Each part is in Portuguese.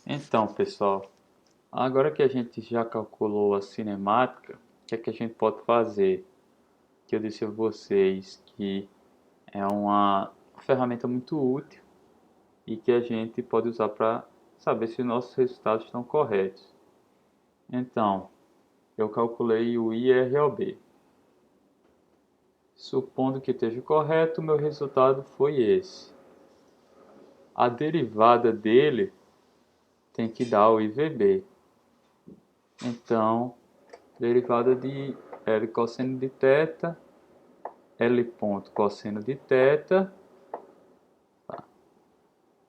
Então, pessoal, agora que a gente já calculou a cinemática, o que é que a gente pode fazer? Que eu disse a vocês que é uma ferramenta muito útil e que a gente pode usar para saber se os nossos resultados estão corretos. Então, eu calculei o IROB. Supondo que esteja correto, meu resultado foi esse. A derivada dele tem que dar o IVB. Então, derivada de L cosseno de θ, L ponto cosseno de θ,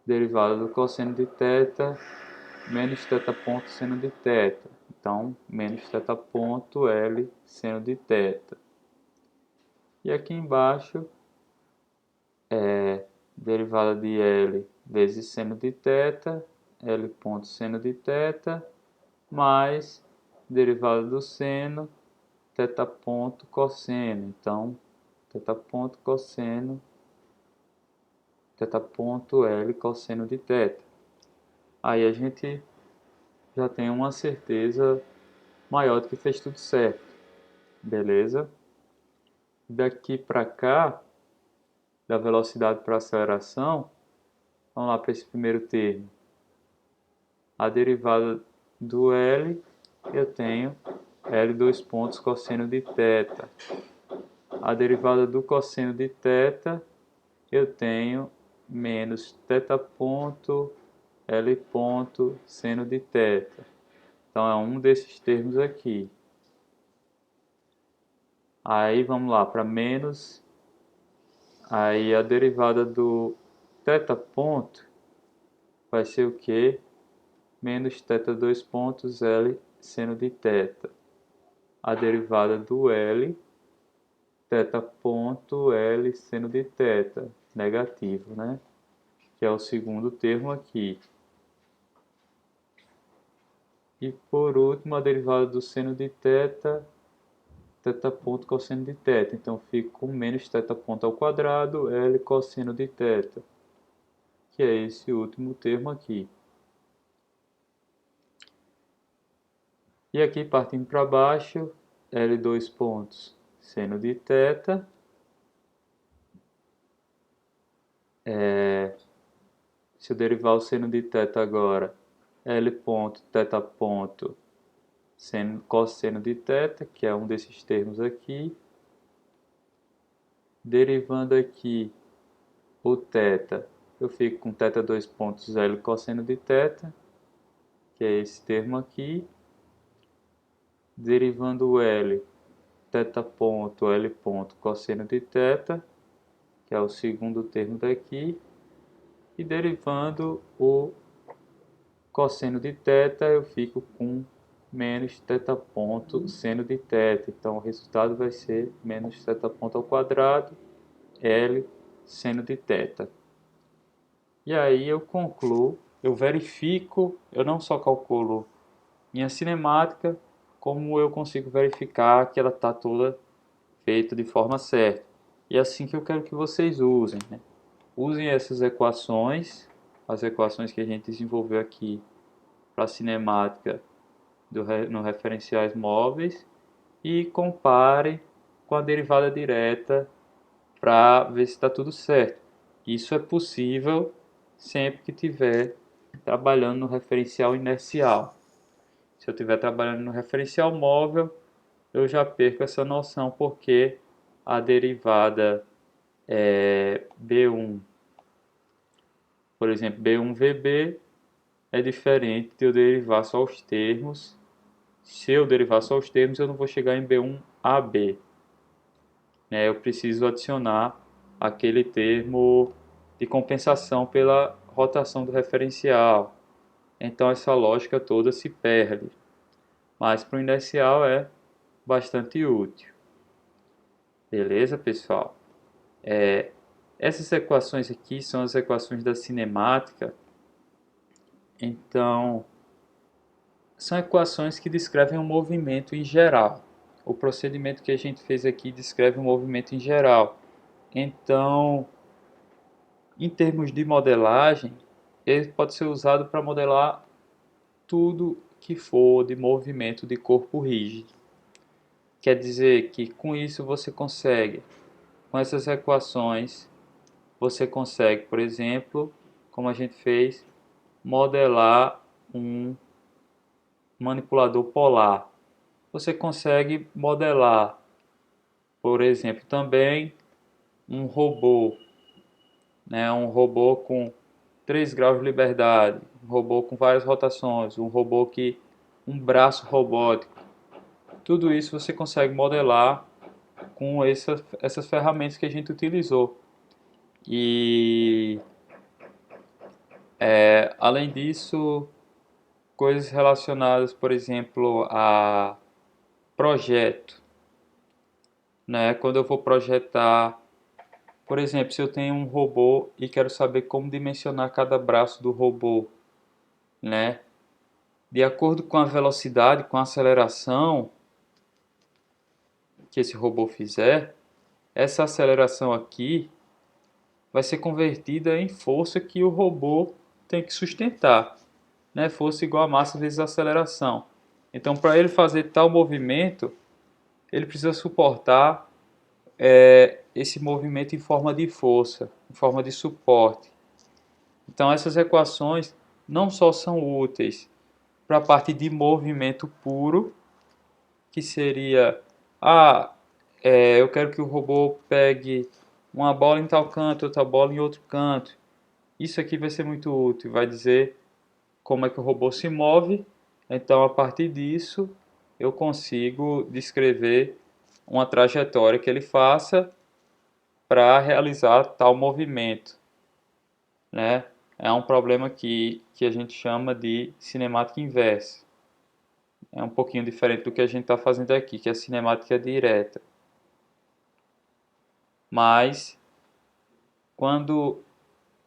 derivada do cosseno de θ, menos θ ponto seno de θ. Então, menos θ ponto L seno de θ. E aqui embaixo é derivada de L vezes seno de θ, L ponto seno de θ, mais derivada do seno, θ ponto cosseno. Então, θ ponto cosseno, θ ponto L cosseno de θ. Aí a gente já tem uma certeza maior de que fez tudo certo, beleza? Daqui para cá, da velocidade para aceleração, vamos lá para esse primeiro termo. A derivada do L, eu tenho L dois pontos cosseno de θ. A derivada do cosseno de θ, eu tenho menos θ ponto L ponto seno de θ. Então é um desses termos aqui. Aí vamos lá para menos. Aí a derivada do θ ponto vai ser o quê? Menos θ dois pontos L seno de θ. A derivada do L, θ ponto L seno de θ, negativo, né? Que é o segundo termo aqui. E por último, a derivada do seno de θ, θ ponto cosseno de θ. Então fica com menos θ ponto ao quadrado, L cosseno de θ, que é esse último termo aqui. E aqui partindo para baixo, L dois pontos seno de θ, se eu derivar o seno de θ agora, L ponto θ ponto seno, cosseno de θ, que é um desses termos aqui. Derivando aqui o θ, eu fico com θ dois pontos L cosseno de θ, que é esse termo aqui. Derivando o L, θ ponto L ponto cosseno de θ, que é o segundo termo daqui. E derivando o cosseno de θ, eu fico com menos θ ponto seno de θ. Então o resultado vai ser menos θ ponto ao quadrado L seno de θ. E aí eu concluo, eu verifico, eu não só calculo minha cinemática, como eu consigo verificar que ela está toda feita de forma certa. E é assim que eu quero que vocês usem, né? Usem essas equações, as equações que a gente desenvolveu aqui para a cinemática no referenciais móveis, e compare com a derivada direta para ver se está tudo certo. Isso é possível sempre que estiver trabalhando no referencial inercial. Se eu estiver trabalhando no referencial móvel, eu já perco essa noção, porque a derivada B1, por exemplo, B1VB é diferente de eu derivar só os termos. Se eu derivar só os termos, eu não vou chegar em B1AB, né? Eu preciso adicionar aquele termo de compensação pela rotação do referencial. Então essa lógica toda se perde. Mas para o inercial é bastante útil. Beleza, pessoal? Essas equações aqui são as equações da cinemática. Então, são equações que descrevem um movimento em geral. O procedimento que a gente fez aqui descreve um movimento em geral. Então, em termos de modelagem, ele pode ser usado para modelar tudo que for de movimento de corpo rígido. Quer dizer que com isso você consegue, com essas equações, você consegue, por exemplo, como a gente fez, modelar um manipulador polar. Você consegue modelar, por exemplo, também um robô, né? Um robô com 3 graus de liberdade, um robô com várias rotações, um braço robótico. Tudo isso você consegue modelar com essas ferramentas que a gente utilizou. E além disso, coisas relacionadas, por exemplo, a projeto, né? Quando eu vou projetar, por exemplo, se eu tenho um robô e quero saber como dimensionar cada braço do robô, né? De acordo com a velocidade, com a aceleração que esse robô fizer, essa aceleração aqui vai ser convertida em força que o robô tem que sustentar, né? Força igual a massa vezes a aceleração. Então, para ele fazer tal movimento, ele precisa suportar esse movimento em forma de força, em forma de suporte. Então, essas equações não só são úteis para a parte de movimento puro, que seria, eu quero que o robô pegue uma bola em tal canto, outra bola em outro canto. Isso aqui vai ser muito útil, vai dizer como é que o robô se move. Então, a partir disso, eu consigo descrever uma trajetória que ele faça para realizar tal movimento, né? É um problema que a gente chama de cinemática inversa. É um pouquinho diferente do que a gente está fazendo aqui, que é a cinemática direta. Mas, quando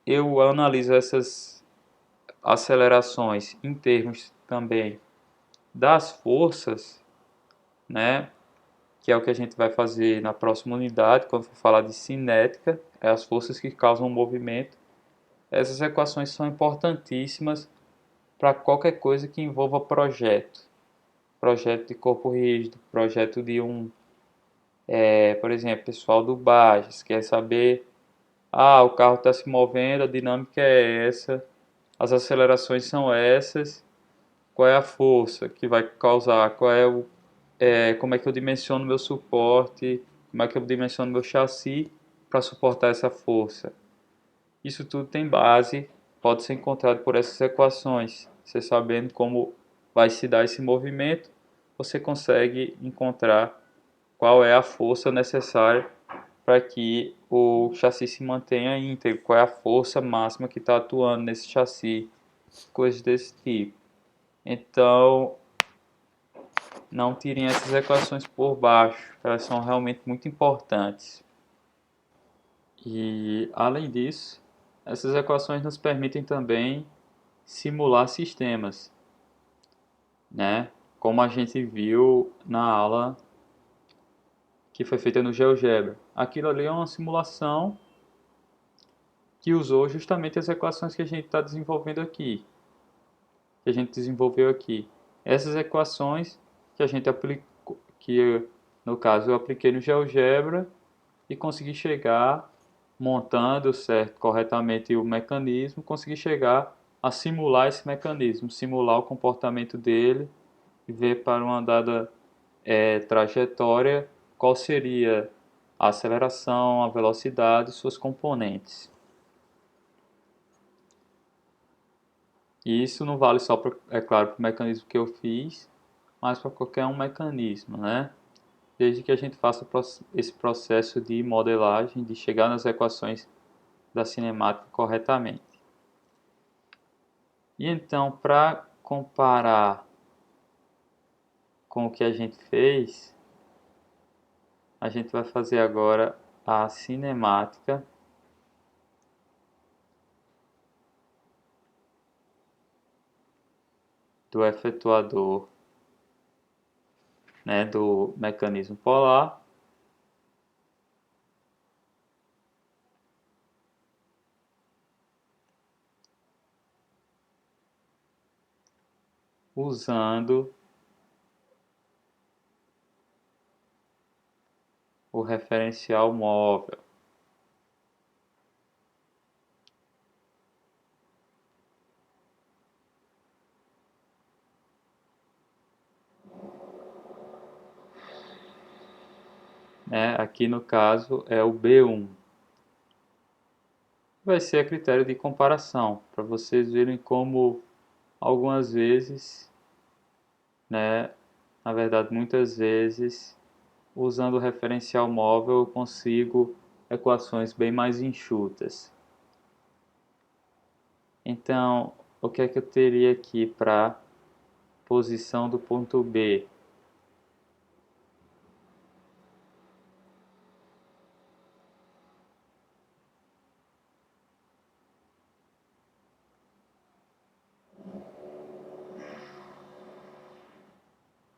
eu analiso essas acelerações em termos também das forças, né, que é o que a gente vai fazer na próxima unidade, quando for falar de cinética, é as forças que causam o movimento. Essas equações são importantíssimas para qualquer coisa que envolva projeto. Projeto de corpo rígido, projeto de por exemplo, pessoal do BAGES, quer saber, o carro está se movendo, a dinâmica é essa, as acelerações são essas, qual é a força que vai causar, como é que eu dimensiono meu suporte, como é que eu dimensiono meu chassi para suportar essa força. Isso tudo tem base, pode ser encontrado por essas equações. Você sabendo como vai se dar esse movimento, você consegue encontrar qual é a força necessária para que o chassi se mantenha íntegro, qual é a força máxima que está atuando nesse chassi, coisas desse tipo. Então, não tirem essas equações por baixo, elas são realmente muito importantes. E, além disso, essas equações nos permitem também simular sistemas, né? Como a gente viu na aula que foi feita no GeoGebra. Aquilo ali é uma simulação que usou justamente as equações que a gente está desenvolvendo aqui, que a gente desenvolveu aqui. Essas equações que a gente aplicou, que no caso eu apliquei no GeoGebra e consegui chegar, montando corretamente o mecanismo, consegui chegar a simular esse mecanismo, simular o comportamento dele e ver para uma dada trajetória qual seria a aceleração, a velocidade e suas componentes. E isso não vale só, é claro, para o mecanismo que eu fiz, mas para qualquer um mecanismo, né? Desde que a gente faça esse processo de modelagem, de chegar nas equações da cinemática corretamente. E então, para comparar com o que a gente fez, a gente vai fazer agora a cinemática do efetuador, né, do mecanismo polar. usando o referencial móvel. Aqui no caso é o B1. Vai ser a critério de comparação, para vocês verem como algumas vezes, na verdade muitas vezes, usando o referencial móvel eu consigo equações bem mais enxutas. Então, o que é que eu teria aqui para posição do ponto B?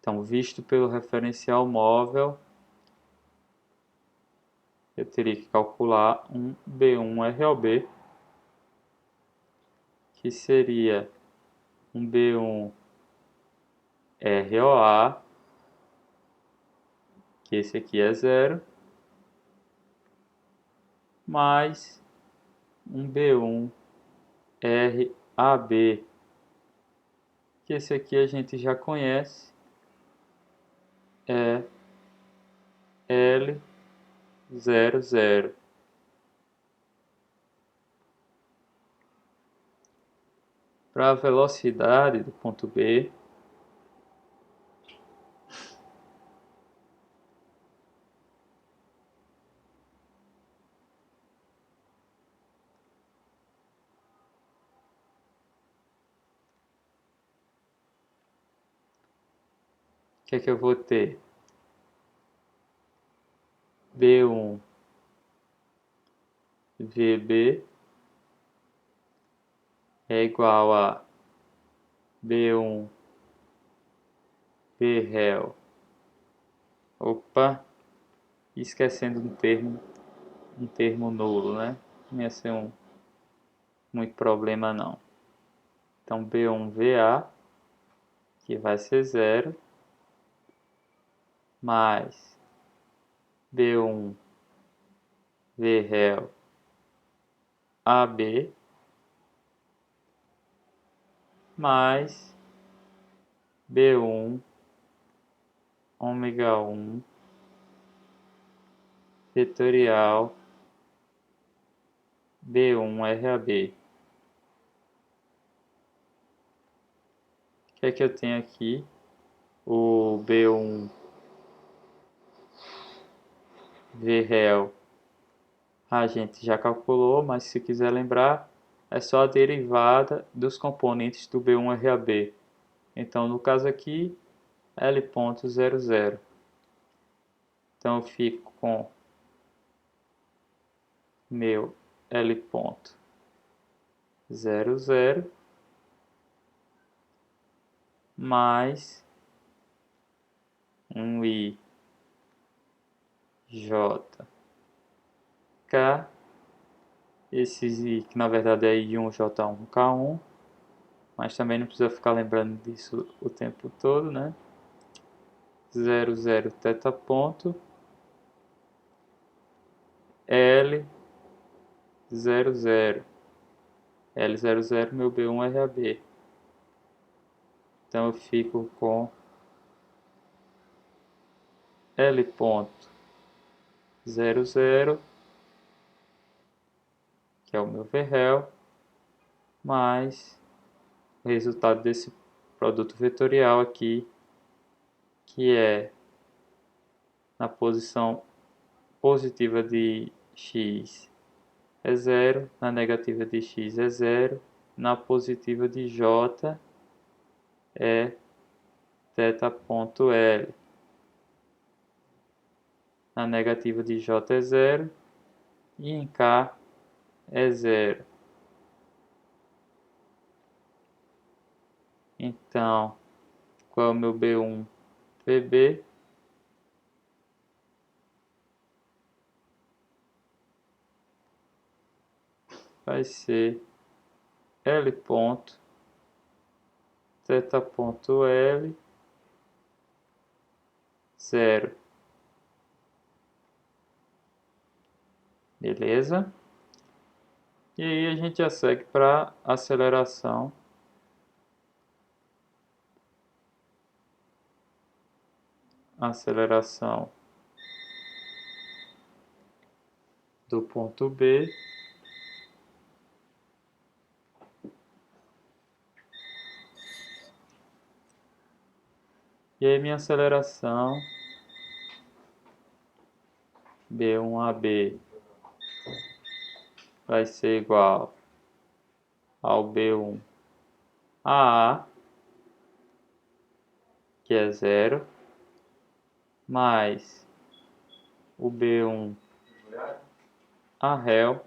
Então, visto pelo referencial móvel, eu teria que calcular um B1 ROB, que seria um B1 ROA, que esse aqui é 0, mais um B1 RAB, que esse aqui a gente já conhece, é L00. Para a velocidade do ponto B, o que é que eu vou ter? B1 VB é igual a B1 VREL. Opa, esquecendo um termo nulo, né? Não ia ser muito problema não. Então B1 VA, que vai ser 0, mais B1 VREL AB, mais B1 ômega 1 vetorial B1 RAB. O que é que eu tenho aqui? O B1 VREL a gente já calculou, mas se quiser lembrar, é só a derivada dos componentes do B1 RAB. Então, no caso aqui, L.00. Então, eu fico com meu L.00 mais um I J K, esses I que na verdade é I1 J1 K1, mas também não precisa ficar lembrando disso o tempo todo, né? 00 teta ponto L00 L00 meu B1 RAB. Então eu fico com L.00, que é o meu VREL, mais o resultado desse produto vetorial aqui, que é na posição positiva de x é 0, na negativa de x é 0, na positiva de j é θ.L, na negativa de j é 0 e em k é 0. Então, qual é o meu B1 VB? Vai ser L ponto θ ponto L, 0. Beleza? E aí a gente já segue para aceleração. Aceleração do ponto B e aí minha aceleração B1AB vai ser igual ao B1AA, que é 0, mais o B1 arréu,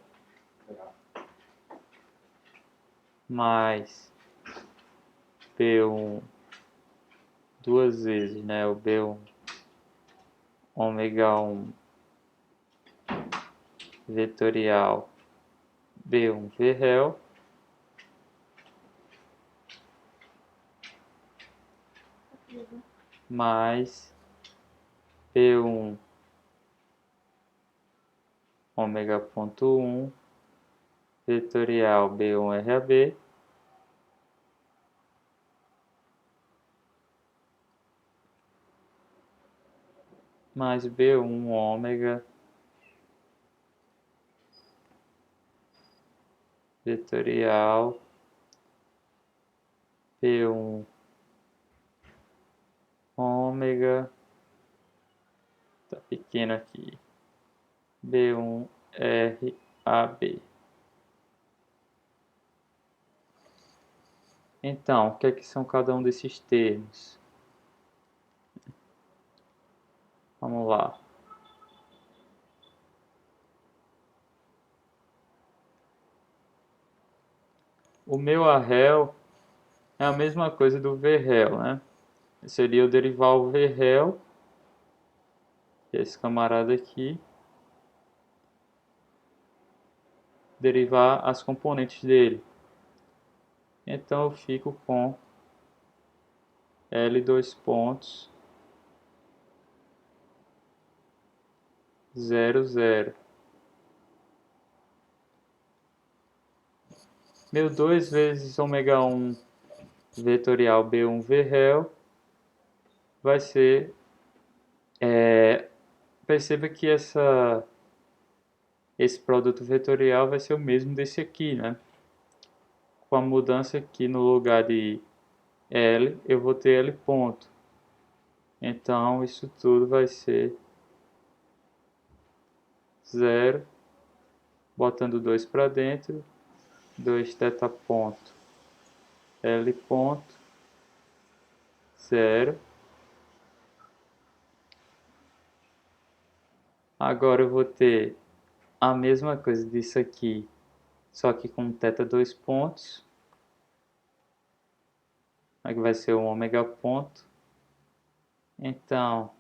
mais B1 duas vezes, né? O B1 ômega 1 vetorial B1 V réu, mais B1 ômega ponto 1 vetorial B1 RAB, mais B1 ômega vetorial B1 ômega, tá pequeno aqui, B1 RAB. Então, o que é que são cada um desses termos? Vamos lá. O meu arréu é a mesma coisa do V réu, né? Seria eu derivar o V réu, esse camarada aqui, derivar as componentes dele. Então eu fico com L dois pontos 0, 0. Meu 2 vezes ômega 1 vetorial B1 V réu vai ser... perceba que esse produto vetorial vai ser o mesmo desse aqui, né? Com a mudança aqui no lugar de L, eu vou ter L ponto. Então isso tudo vai ser 0, botando 2 para dentro, 2 θ ponto L ponto 0. Agora eu vou ter a mesma coisa disso aqui, só que com θ dois pontos. Aqui vai ser um ômega ponto. Então,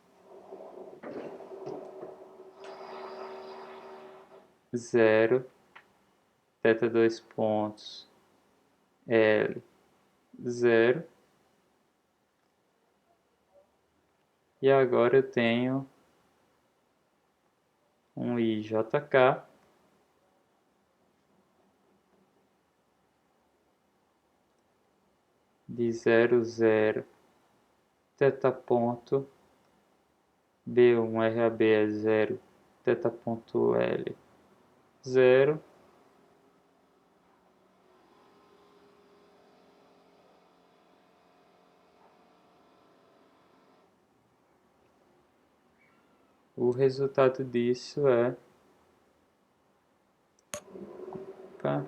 0, θ dois pontos L 0. E agora eu tenho um IJK de 0, 0, θ ponto B1 RAB é 0, θ ponto L 0. O resultado disso é... Opa.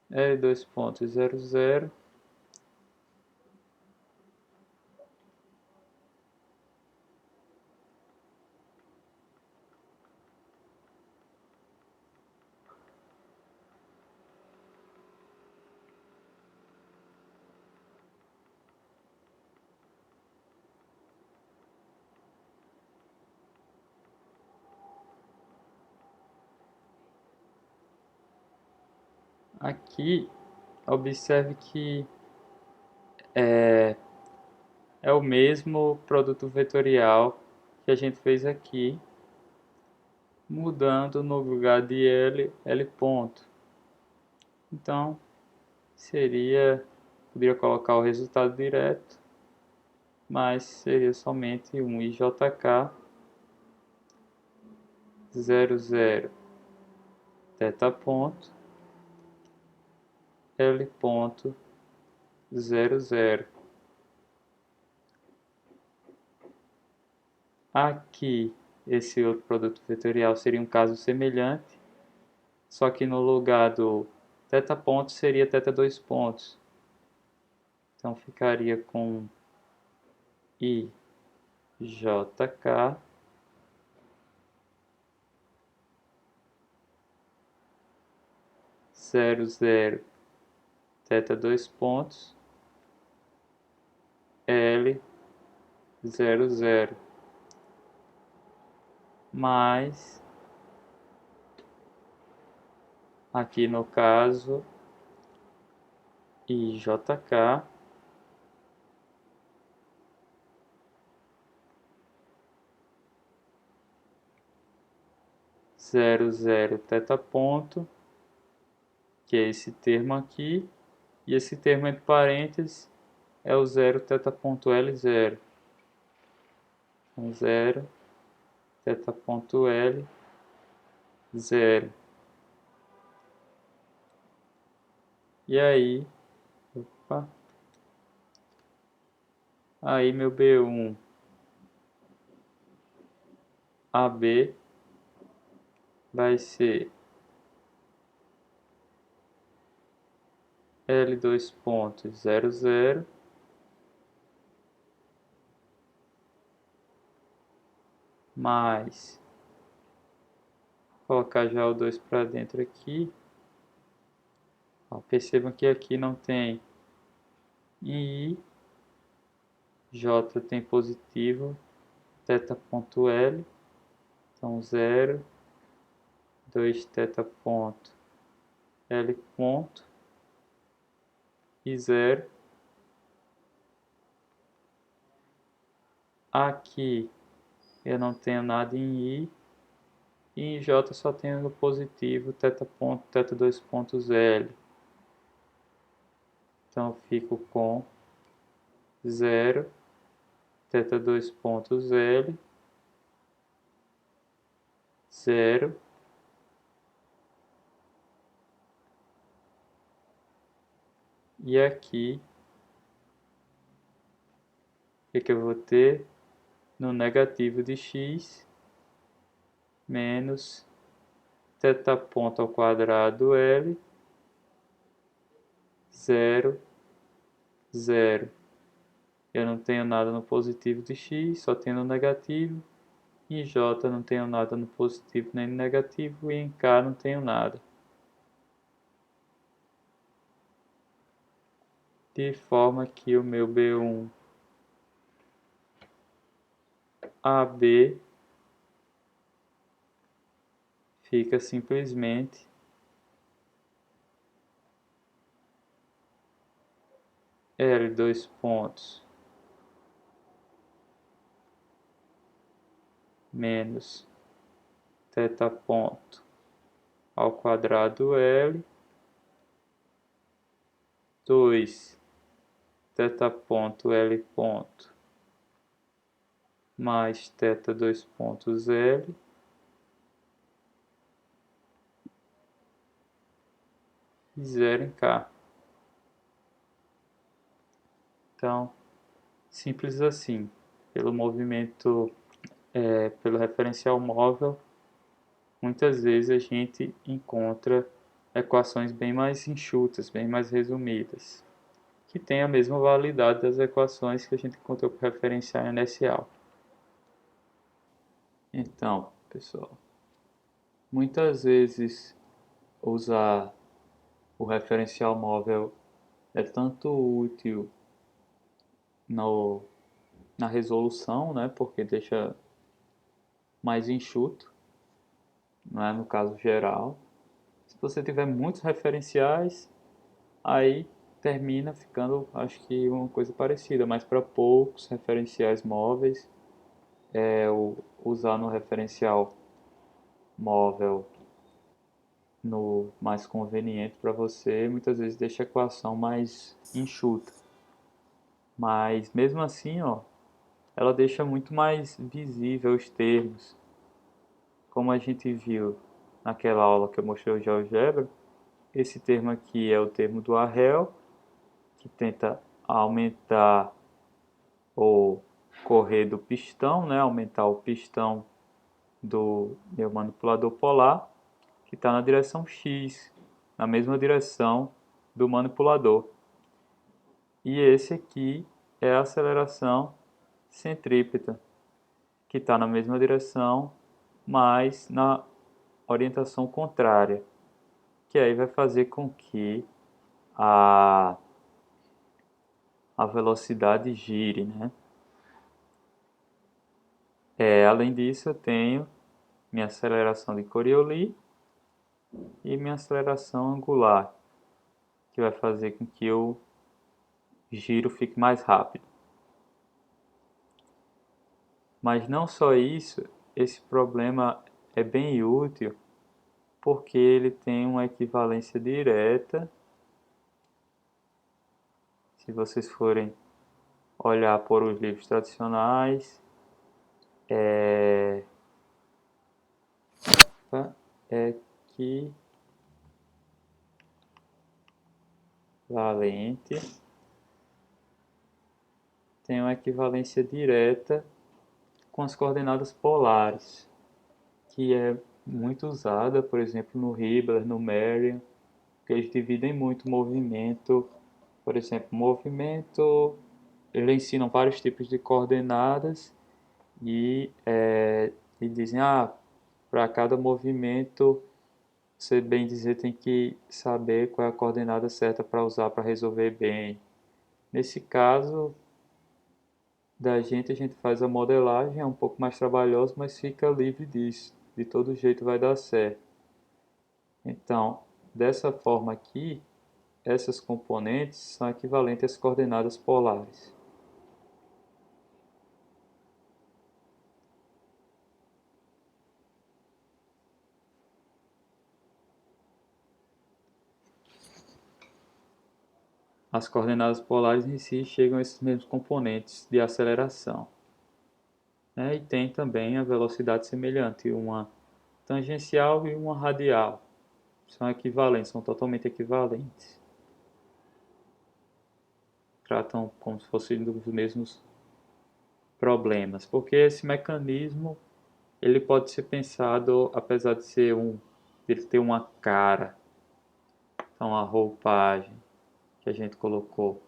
L dois pontos 0, 0. Aqui, observe que é o mesmo produto vetorial que a gente fez aqui, mudando no lugar de L ponto. Então, poderia colocar o resultado direto, mas seria somente um IJK 00 θ ponto L ponto 00. Aqui, esse outro produto vetorial seria um caso semelhante, só que no lugar do θ ponto seria θ dois pontos. Então ficaria com IJK 00 θ dois pontos L 00 mais, aqui no caso, IJK 00 θ ponto, que é esse termo aqui, e esse termo entre parênteses é o 0 θ ponto L0. Então, 0 θ ponto L 0. E aí, opa, aí meu B1 AB vai ser L dois pontos 00 mais, colocar já o 2 para dentro aqui. Ó, percebam que aqui não tem I, J tem positivo, θ ponto L, então 0, 2 θ ponto L ponto e 0. Aqui eu não tenho nada em I, e em J só tenho o positivo θ ponto, θ dois pontos L. Então eu fico com 0 θ dois pontos L 0 e aqui o que eu vou ter? No negativo de x menos θ ponto ao quadrado L 0 0. Eu não tenho nada no positivo de x, só tenho no negativo. Em J não tenho nada no positivo nem no negativo, e em K não tenho nada. De forma que o meu B1 AB fica simplesmente L dois pontos menos θ ponto ao quadrado L 2 θ ponto L ponto mais θ dois pontos L e 0 em K. Então, simples assim. Pelo movimento, pelo referencial móvel, muitas vezes a gente encontra equações bem mais enxutas, bem mais resumidas, que têm a mesma validade das equações que a gente encontrou com referencial inercial. Então, pessoal, muitas vezes usar o referencial móvel é tanto útil no, na resolução, né, porque deixa mais enxuto, não é, no caso geral, você tiver muitos referenciais, aí termina ficando, acho que uma coisa parecida, mas para poucos referenciais móveis, usar no referencial móvel no mais conveniente para você, muitas vezes deixa a equação mais enxuta. Mas mesmo assim, ó, ela deixa muito mais visível os termos. Como a gente viu naquela aula que eu mostrei o GeoGebra, esse termo aqui é o termo do arréu, que tenta aumentar ou correr do pistão, né? Aumentar o pistão do meu manipulador polar, que está na direção X, na mesma direção do manipulador. E esse aqui é a aceleração centrípeta, que está na mesma direção, mas na orientação contrária, que aí vai fazer com que a, a velocidade gire, né? Além disso, eu tenho minha aceleração de Coriolis e minha aceleração angular, que vai fazer com que o giro fique mais rápido. Mas não só isso, esse problema é bem útil porque ele tem uma equivalência direta. Se vocês forem olhar por os livros tradicionais, é equivalente, tem uma equivalência direta com as coordenadas polares, que é muito usada, por exemplo, no Hibbeler, no Merriam, que eles dividem muito o movimento. Por exemplo, movimento, eles ensinam vários tipos de coordenadas e dizem, para cada movimento, você bem dizer tem que saber qual é a coordenada certa para usar para resolver bem. Nesse caso da gente, a gente faz a modelagem, é um pouco mais trabalhoso, mas fica livre disso. De todo jeito vai dar certo. Então, dessa forma aqui, essas componentes são equivalentes às coordenadas polares. As coordenadas polares em si chegam a esses mesmos componentes de aceleração. E tem também a velocidade semelhante, uma tangencial e uma radial. São equivalentes, são totalmente equivalentes. Tratam como se fossem dos mesmos problemas, porque esse mecanismo ele pode ser pensado, apesar de ser ele ter uma cara, então a roupagem que a gente colocou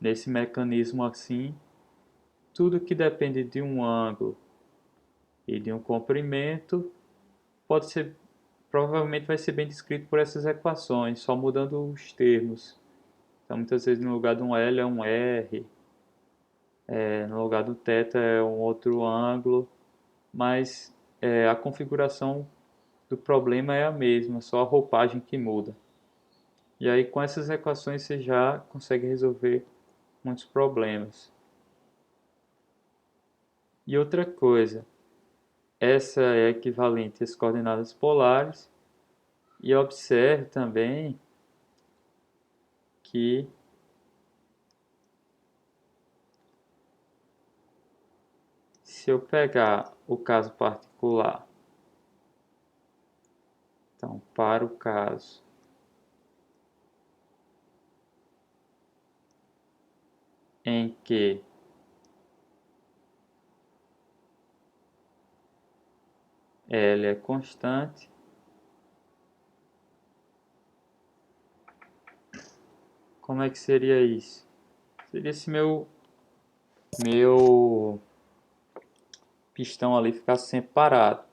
nesse mecanismo assim, tudo que depende de um ângulo e de um comprimento pode ser, provavelmente vai ser bem descrito por essas equações, só mudando os termos. Então muitas vezes no lugar de um L é um R, no lugar do θ é um outro ângulo, mas a configuração do problema é a mesma, só a roupagem que muda. E aí com essas equações você já consegue resolver muitos problemas. E outra coisa, essa é equivalente às coordenadas polares, e observe também que se eu pegar o caso particular, então para o caso em que L é constante, como é que seria isso? Seria esse meu pistão ali ficar sempre parado.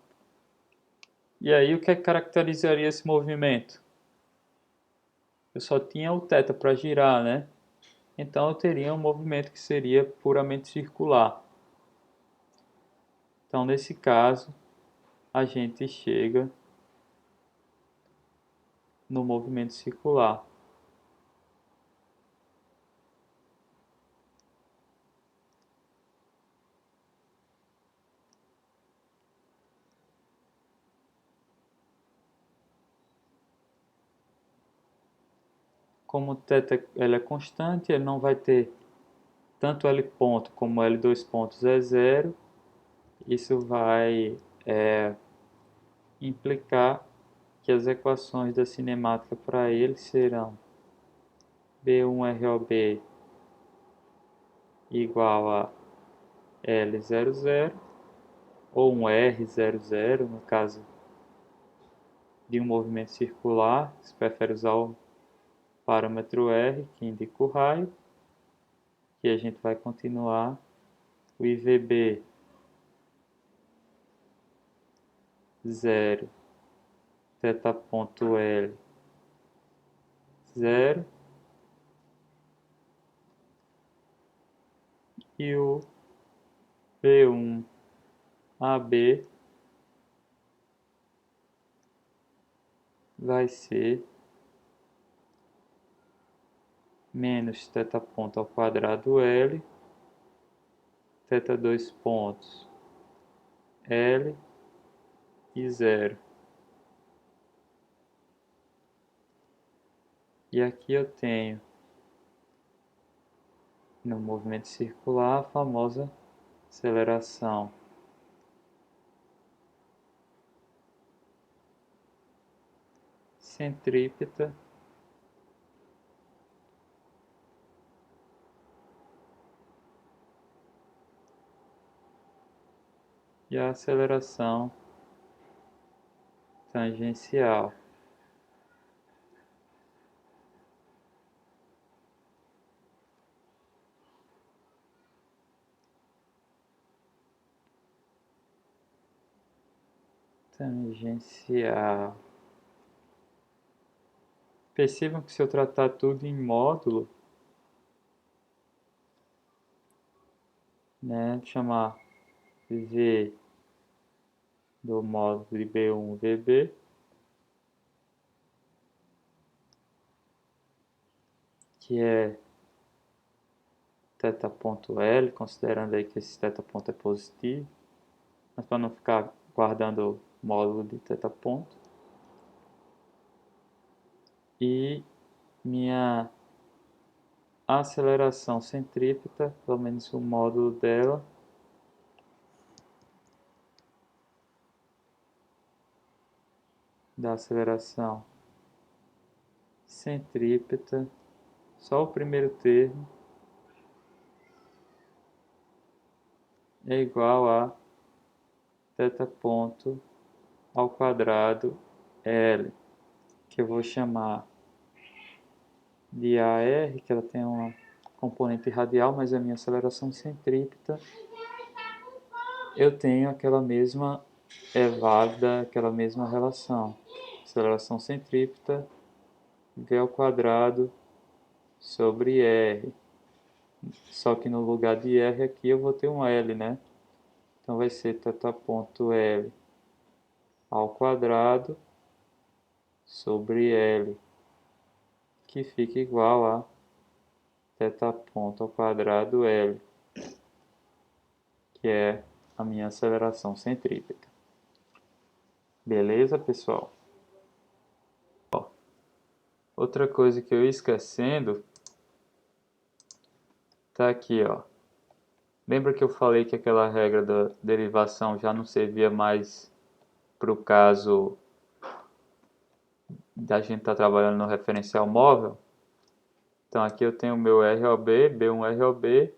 E aí o que caracterizaria esse movimento? Eu só tinha o θ para girar, né? Então eu teria um movimento que seria puramente circular. Então nesse caso a gente chega no movimento circular. Como o θ ele é constante, ele não vai ter tanto L ponto como L dois pontos é zero. Isso vai implicar que as equações da cinemática para ele serão B1ROB igual a L00 ou um R00 no caso de um movimento circular. Você prefere usar o parâmetro R, que indica o raio, que a gente vai continuar o IVB 0, θ ponto L 0 e o B1 AB vai ser menos θ ponto ao quadrado L, θ dois pontos L e 0. E aqui eu tenho no movimento circular a famosa aceleração centrípeta e a aceleração tangencial. Tangencial. Percebam que se eu tratar tudo em módulo, né, chamar V do módulo de B1 VB, que é θ ponto L, considerando aí que esse θ ponto é positivo, mas para não ficar guardando o módulo de θ ponto. E minha aceleração centrípeta, pelo menos o módulo dela, da aceleração centrípeta, só o primeiro termo, é igual a θ ponto ao quadrado L, que eu vou chamar de AR, que ela tem uma componente radial, mas a minha aceleração centrípeta, eu tenho aquela mesma, é válida aquela mesma relação. Aceleração centrípeta, V ao quadrado sobre R. Só que no lugar de R aqui eu vou ter um L, né? Então vai ser θ ponto L ao quadrado sobre L, que fica igual a θ ponto ao quadrado L, que é a minha aceleração centrípeta. Beleza, pessoal? Outra coisa que eu ia esquecendo tá aqui, ó. Lembra que eu falei que aquela regra da derivação já não servia mais para o caso da gente estar trabalhando no referencial móvel? Então aqui eu tenho o meu ROB, B1ROB,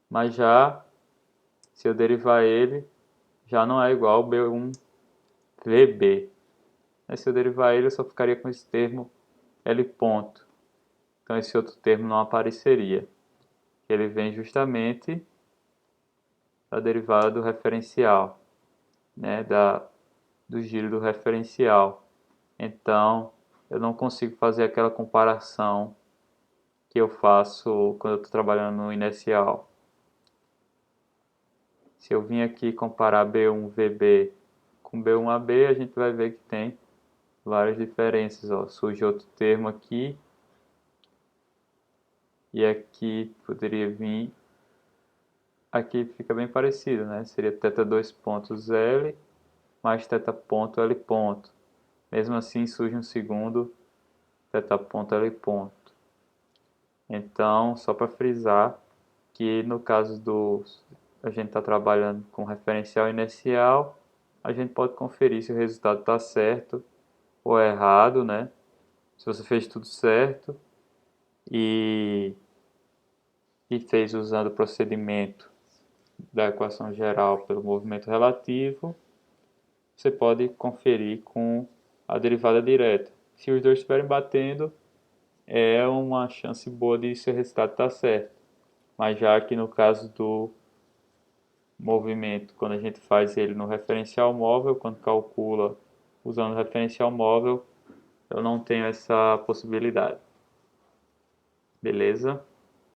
mas já, se eu derivar ele, já não é igual ao B1VB. Se eu derivar ele, eu só ficaria com esse termo L ponto. Então esse outro termo não apareceria. Ele vem justamente da derivada do referencial, né, do giro do referencial. Então eu não consigo fazer aquela comparação que eu faço quando eu estou trabalhando no inercial. Se eu vim aqui comparar B1VB com B1AB, a gente vai ver que tem várias diferenças, ó. Surge outro termo aqui, e aqui poderia vir, aqui fica bem parecido, né? Seria θ 2 pontos L mais θ ponto L ponto. Mesmo assim surge um segundo θ ponto L ponto. Então, só para frisar que no caso a gente está trabalhando com referencial inicial, a gente pode conferir se o resultado está certo ou errado, né? Se você fez tudo certo e, e fez usando o procedimento da equação geral pelo movimento relativo, você pode conferir com a derivada direta. Se os dois estiverem batendo, é uma chance boa de seu resultado estar certo. Mas já que no caso do movimento, quando a gente faz ele no referencial móvel, quando calcula usando o referencial móvel, eu não tenho essa possibilidade. Beleza?